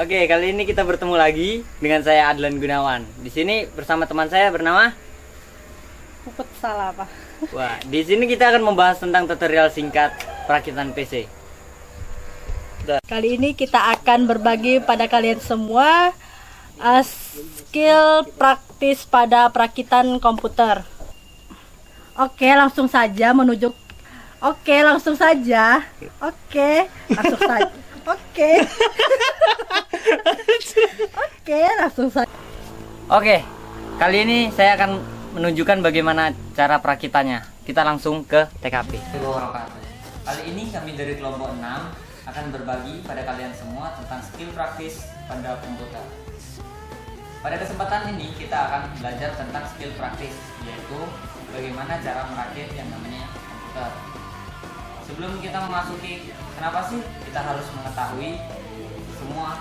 Oke, kali ini kita bertemu lagi dengan saya Adlan Gunawan. Di sini bersama teman saya bernama Puput salah apa? Wah, di sini kita akan membahas tentang tutorial singkat perakitan PC. Kali ini kita akan berbagi pada kalian semua skill praktis pada perakitan komputer. Oke, langsung saja. Oke, langsung saja. Oke, langsung saja. Oke, kali ini saya akan menunjukkan bagaimana cara perakitannya. Kita langsung ke TKP. Kali ini kami dari kelompok 6 akan berbagi pada kalian semua tentang skill praktis pada komputer. Pada kesempatan ini kita akan belajar tentang skill praktis, yaitu bagaimana cara merakit yang namanya komputer. Sebelum kita memasuki, kenapa sih kita harus mengetahui semua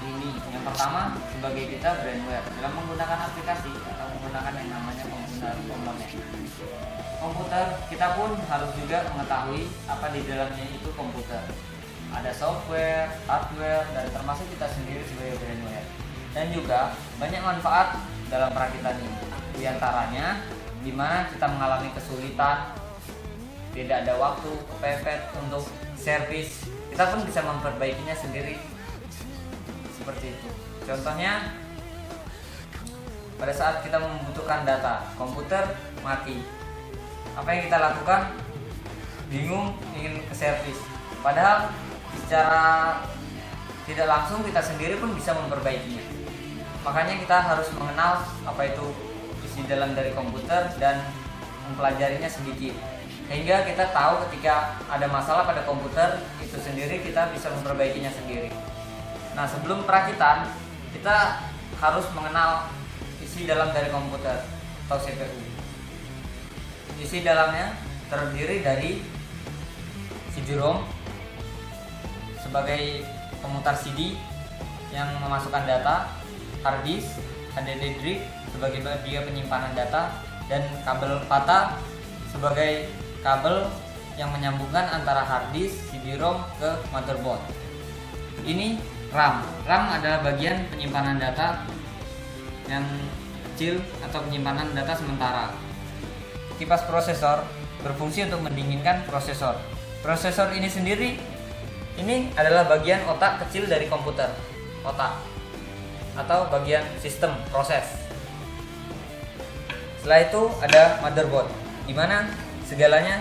ini? Yang pertama, sebagai kita brainware dalam menggunakan aplikasi atau menggunakan yang namanya komponen komputer, kita pun harus juga mengetahui apa di dalamnya itu komputer. Ada software, hardware, dan termasuk kita sendiri sebagai brainware. Dan juga banyak manfaat dalam perakitan ini. Di antaranya, di mana kita mengalami kesulitan, tidak ada waktu, kepepet untuk servis, kita pun bisa memperbaikinya sendiri. Seperti itu. Contohnya, pada saat kita membutuhkan data, komputer mati. Apa yang kita lakukan? Bingung, ingin ke servis. Padahal secara tidak langsung kita sendiri pun bisa memperbaikinya. Makanya kita harus mengenal apa itu isi dalam dari komputer dan mempelajarinya sedikit. Sehingga kita tahu ketika ada masalah pada komputer itu sendiri kita bisa memperbaikinya sendiri. Nah, sebelum perakitan kita harus mengenal isi dalam dari komputer atau CPU. Isi dalamnya terdiri dari CD-ROM sebagai pemutar CD yang memasukkan data, hard disk, HDD drive sebagai media penyimpanan data, dan kabel SATA sebagai kabel yang menyambungkan antara hard disk CD-ROM ke motherboard. Ini RAM. RAM adalah bagian penyimpanan data yang kecil atau penyimpanan data sementara. Kipas prosesor berfungsi untuk mendinginkan prosesor. Prosesor ini sendiri ini adalah bagian otak kecil dari komputer. Otak atau bagian sistem proses. Setelah itu ada motherboard, di mana segalanya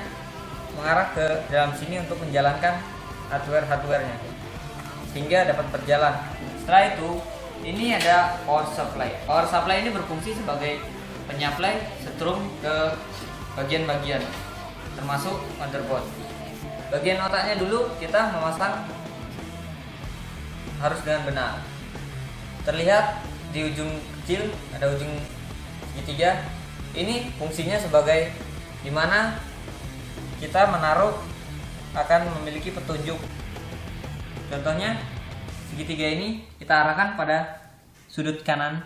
mengarah ke dalam sini untuk menjalankan hardware-nya sehingga dapat berjalan. Setelah itu, ini ada power supply. Power supply ini berfungsi sebagai penyuplai setrum ke bagian-bagian termasuk motherboard. Bagian otaknya dulu kita memasang harus dengan benar. Terlihat di ujung kecil ada ujung segitiga. Ini fungsinya sebagai dimana kita menaruh akan memiliki petunjuk. Contohnya segitiga ini kita arahkan pada sudut kanan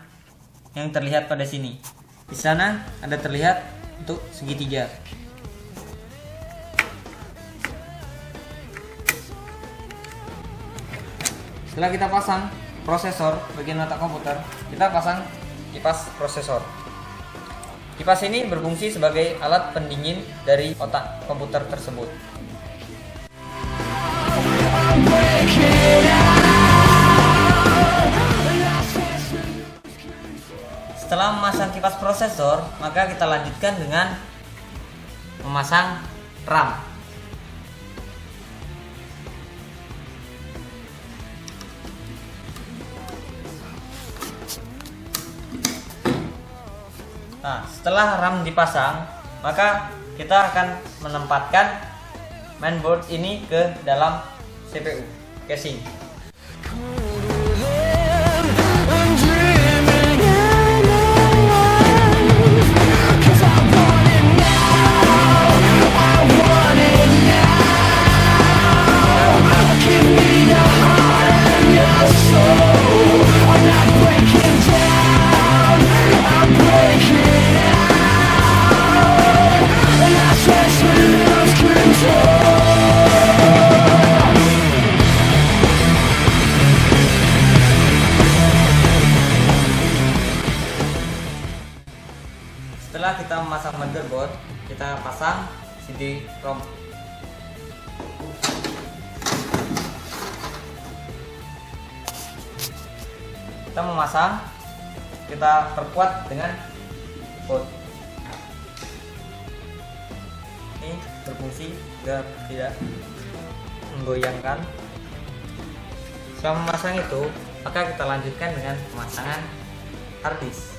yang terlihat pada sini. Di sana ada terlihat untuk segitiga. Setelah kita pasang prosesor bagian otak komputer, kita pasang kipas prosesor. Kipas ini berfungsi sebagai alat pendingin dari otak komputer tersebut. Setelah memasang kipas prosesor, maka kita lanjutkan dengan memasang RAM. Nah, setelah RAM dipasang, maka kita akan menempatkan mainboard ini ke dalam CPU casing. Setelah kita memasang motherboard, kita pasang CD-ROM. Kita memasang, kita perkuat dengan bolt. Ini berfungsi agar tidak menggoyangkan. Setelah memasang itu, maka kita lanjutkan dengan pemasangan hard disk.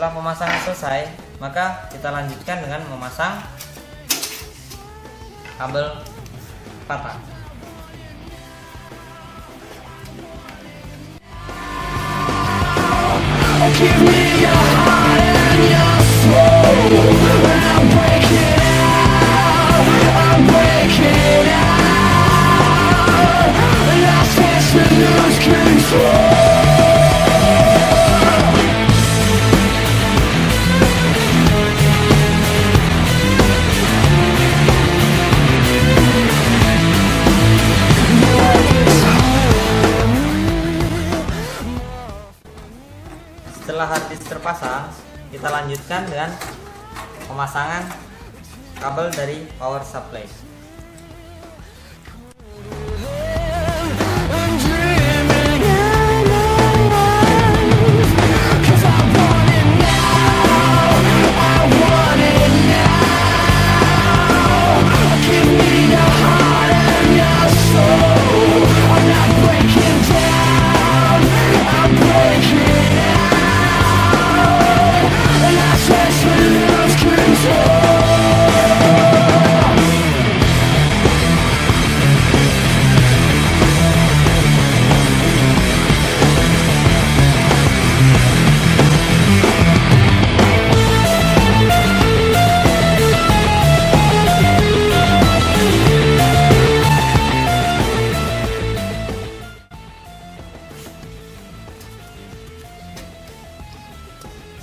Setelah pemasangan selesai, maka kita lanjutkan dengan memasang kabel SATA. Setelah hard disk terpasang, kita lanjutkan dengan pemasangan kabel dari power supply.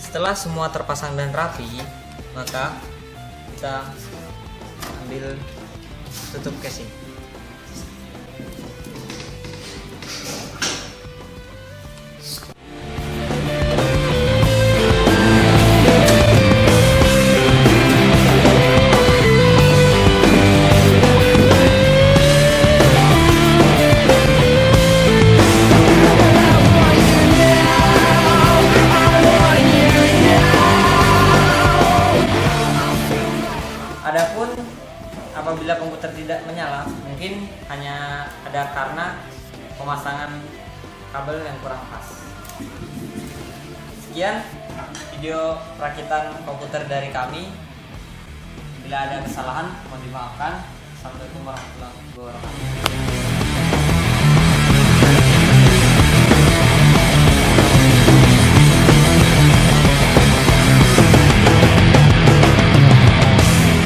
Setelah semua terpasang dan rapi, maka kita ambil tutup casing. Adapun apabila komputer tidak menyala, mungkin hanya ada karena pemasangan kabel yang kurang pas. Sekian video perakitan komputer dari kami. Bila ada kesalahan mohon dimaafkan. Assalamualaikum warahmatullahi wabarakatuh.